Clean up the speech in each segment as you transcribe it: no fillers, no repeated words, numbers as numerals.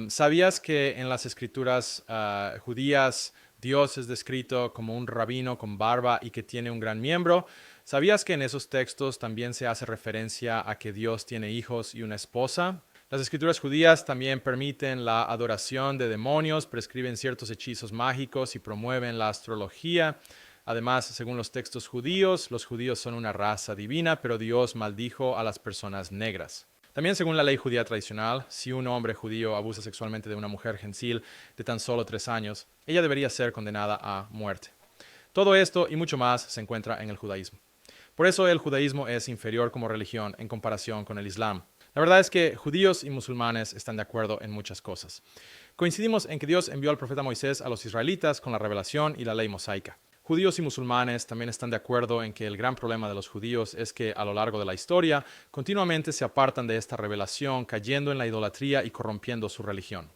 ¿Sabías que en las escrituras judías Dios es descrito como un rabino con barba y que tiene un gran miembro? ¿Sabías que en esos textos también se hace referencia a que Dios tiene hijos y una esposa? Las escrituras judías también permiten la adoración de demonios, prescriben ciertos hechizos mágicos y promueven la astrología. Además, según los textos judíos, los judíos son una raza divina, pero Dios maldijo a las personas negras. También según la ley judía tradicional, si un hombre judío abusa sexualmente de una mujer gentil de tan solo 3 años, ella debería ser condenada a muerte. Todo esto y mucho más se encuentra en el judaísmo. Por eso el judaísmo es inferior como religión en comparación con el islam. La verdad es que judíos y musulmanes están de acuerdo en muchas cosas. Coincidimos en que Dios envió al profeta Moisés a los israelitas con la revelación y la ley mosaica. Judíos y musulmanes también están de acuerdo en que el gran problema de los judíos es que a lo largo de la historia continuamente se apartan de esta revelación, cayendo en la idolatría y corrompiendo su religión.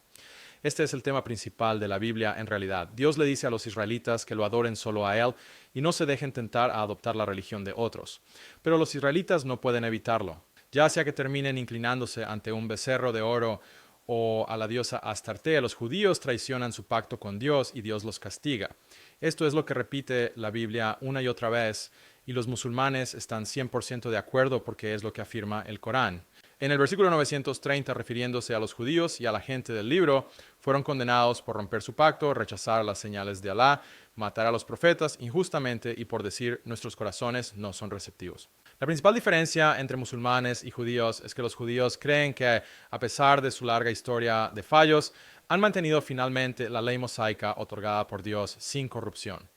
Este es el tema principal de la Biblia en realidad. Dios le dice a los israelitas que lo adoren solo a Él y no se dejen tentar a adoptar la religión de otros. Pero los israelitas no pueden evitarlo, ya sea que terminen inclinándose ante un becerro de oro o a la diosa Astarte. Los judíos traicionan su pacto con Dios y Dios los castiga. Esto es lo que repite la Biblia una y otra vez, y los musulmanes están 100% de acuerdo porque es lo que afirma el Corán. En el versículo 930, refiriéndose a los judíos y a la gente del libro, fueron condenados por romper su pacto, rechazar las señales de Alá, matar a los profetas injustamente y por decir nuestros corazones no son receptivos. La principal diferencia entre musulmanes y judíos es que los judíos creen que, a pesar de su larga historia de fallos, han mantenido finalmente la ley mosaica otorgada por Dios sin corrupción.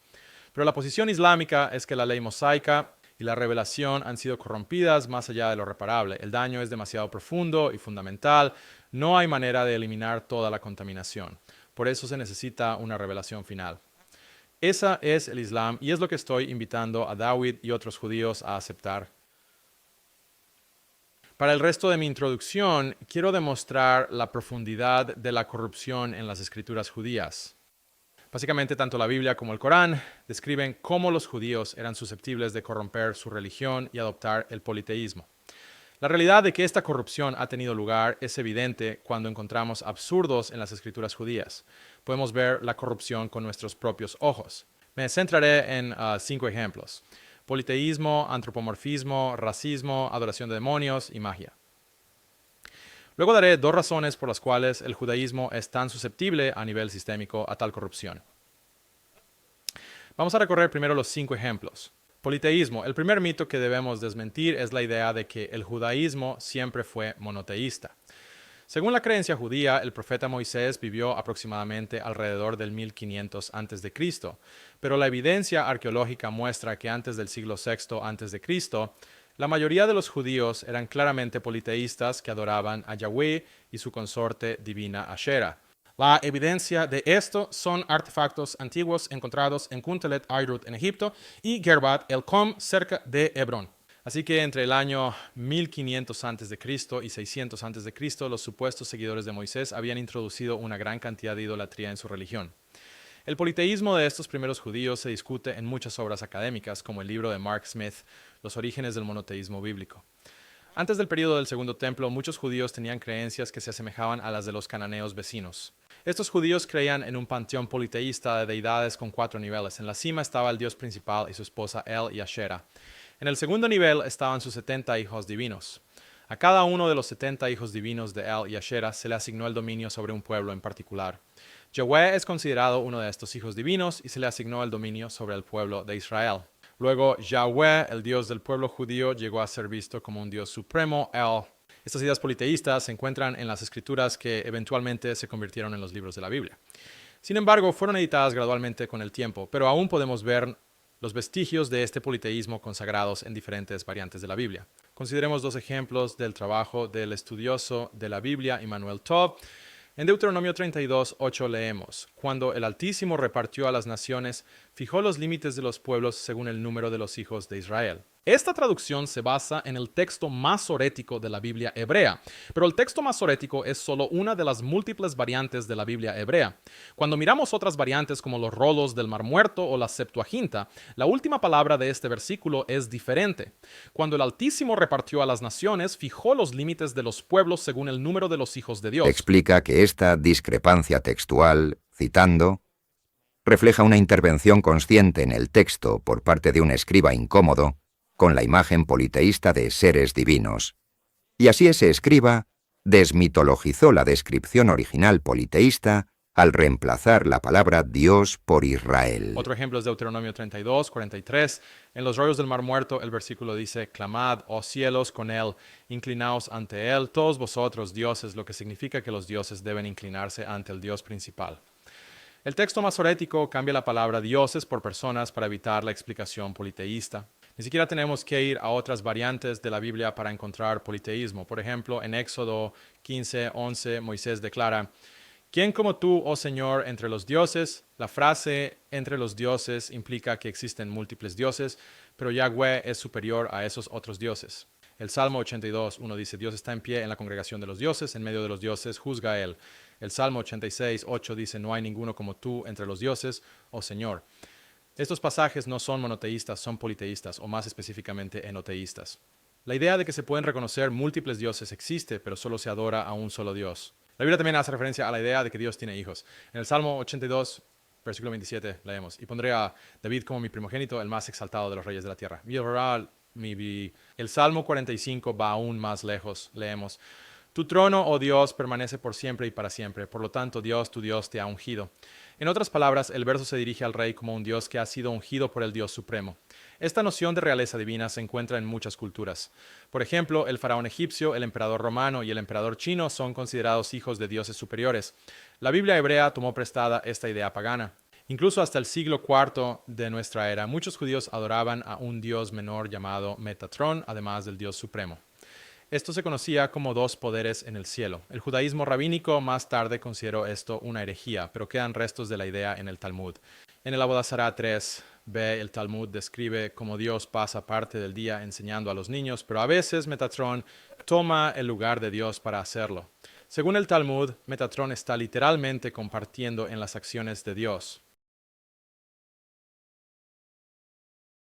Pero la posición islámica es que la ley mosaica y la revelación han sido corrompidas más allá de lo reparable. El daño es demasiado profundo y fundamental. No hay manera de eliminar toda la contaminación. Por eso se necesita una revelación final. Esa es el Islam y es lo que estoy invitando a David y otros judíos a aceptar. Para el resto de mi introducción, quiero demostrar la profundidad de la corrupción en las escrituras judías. Básicamente, tanto la Biblia como el Corán describen cómo los judíos eran susceptibles de corromper su religión y adoptar el politeísmo. La realidad de que esta corrupción ha tenido lugar es evidente cuando encontramos absurdos en las escrituras judías. Podemos ver la corrupción con nuestros propios ojos. Me centraré en 5 ejemplos: politeísmo, antropomorfismo, racismo, adoración de demonios y magia. Luego daré 2 razones por las cuales el judaísmo es tan susceptible a nivel sistémico a tal corrupción. Vamos a recorrer primero los 5 ejemplos. Politeísmo. El primer mito que debemos desmentir es la idea de que el judaísmo siempre fue monoteísta. Según la creencia judía, el profeta Moisés vivió aproximadamente alrededor del 1500 a.C., pero la evidencia arqueológica muestra que antes del siglo VI a.C., la mayoría de los judíos eran claramente politeístas que adoraban a Yahweh y su consorte divina Ashera. La evidencia de esto son artefactos antiguos encontrados en Kuntelet Airut en Egipto y Gerbat el Com cerca de Hebrón. Así que entre el año 1500 a.C. y 600 a.C., los supuestos seguidores de Moisés habían introducido una gran cantidad de idolatría en su religión. El politeísmo de estos primeros judíos se discute en muchas obras académicas, como el libro de Mark Smith, Los orígenes del monoteísmo bíblico. Antes del período del Segundo Templo, muchos judíos tenían creencias que se asemejaban a las de los cananeos vecinos. Estos judíos creían en un panteón politeísta de deidades con 4 niveles. En la cima estaba el dios principal y su esposa El y Ashera. En el segundo nivel estaban sus 70 hijos divinos. A cada uno de los 70 hijos divinos de El y Ashera se le asignó el dominio sobre un pueblo en particular. Yahweh es considerado uno de estos hijos divinos y se le asignó el dominio sobre el pueblo de Israel. Luego, Yahweh, el dios del pueblo judío, llegó a ser visto como un dios supremo, El. Estas ideas politeístas se encuentran en las escrituras que eventualmente se convirtieron en los libros de la Biblia. Sin embargo, fueron editadas gradualmente con el tiempo, pero aún podemos ver los vestigios de este politeísmo consagrados en diferentes variantes de la Biblia. Consideremos 2 ejemplos del trabajo del estudioso de la Biblia, Immanuel Tov. En Deuteronomio 32:8 leemos: Cuando el Altísimo repartió a las naciones, fijó los límites de los pueblos según el número de los hijos de Israel. Esta traducción se basa en el texto masorético de la Biblia hebrea, pero el texto masorético es solo una de las múltiples variantes de la Biblia hebrea. Cuando miramos otras variantes como los rolos del Mar Muerto o la Septuaginta, la última palabra de este versículo es diferente. Cuando el Altísimo repartió a las naciones, fijó los límites de los pueblos según el número de los hijos de Dios. Explica que esta discrepancia textual, citando, refleja una intervención consciente en el texto por parte de un escriba incómodo con la imagen politeísta de seres divinos. Y así ese escriba desmitologizó la descripción original politeísta al reemplazar la palabra Dios por Israel. Otro ejemplo es Deuteronomio 32, 43. En los rollos del Mar Muerto, el versículo dice, clamad, oh cielos, con él, inclinaos ante él, todos vosotros dioses, lo que significa que los dioses deben inclinarse ante el Dios principal. El texto masorético cambia la palabra dioses por personas para evitar la explicación politeísta. Ni siquiera tenemos que ir a otras variantes de la Biblia para encontrar politeísmo. Por ejemplo, en Éxodo 15, 11, Moisés declara, ¿quién como tú, oh Señor, entre los dioses? La frase entre los dioses implica que existen múltiples dioses, pero Yahweh es superior a esos otros dioses. El Salmo 82, 1 dice, Dios está en pie en la congregación de los dioses, en medio de los dioses juzga a él. El Salmo 86, 8 dice, no hay ninguno como tú entre los dioses, oh Señor. Estos pasajes no son monoteístas, son politeístas, o más específicamente enoteístas. La idea de que se pueden reconocer múltiples dioses existe, pero solo se adora a un solo Dios. La Biblia también hace referencia a la idea de que Dios tiene hijos. En el Salmo 82, versículo 27, leemos, y pondré a David como mi primogénito, el más exaltado de los reyes de la tierra. El Salmo 45 va aún más lejos, leemos, tu trono, oh Dios, permanece por siempre y para siempre. Por lo tanto, Dios, tu Dios, te ha ungido. En otras palabras, el verso se dirige al rey como un Dios que ha sido ungido por el Dios supremo. Esta noción de realeza divina se encuentra en muchas culturas. Por ejemplo, el faraón egipcio, el emperador romano y el emperador chino son considerados hijos de dioses superiores. La Biblia hebrea tomó prestada esta idea pagana. Incluso hasta el siglo IV de nuestra era, muchos judíos adoraban a un dios menor llamado Metatrón, además del Dios supremo. Esto se conocía como dos poderes en el cielo. El judaísmo rabínico más tarde consideró esto una herejía, pero quedan restos de la idea en el Talmud. En el Abodazará 3b, el Talmud describe cómo Dios pasa parte del día enseñando a los niños, pero a veces Metatrón toma el lugar de Dios para hacerlo. Según el Talmud, Metatrón está literalmente compartiendo en las acciones de Dios.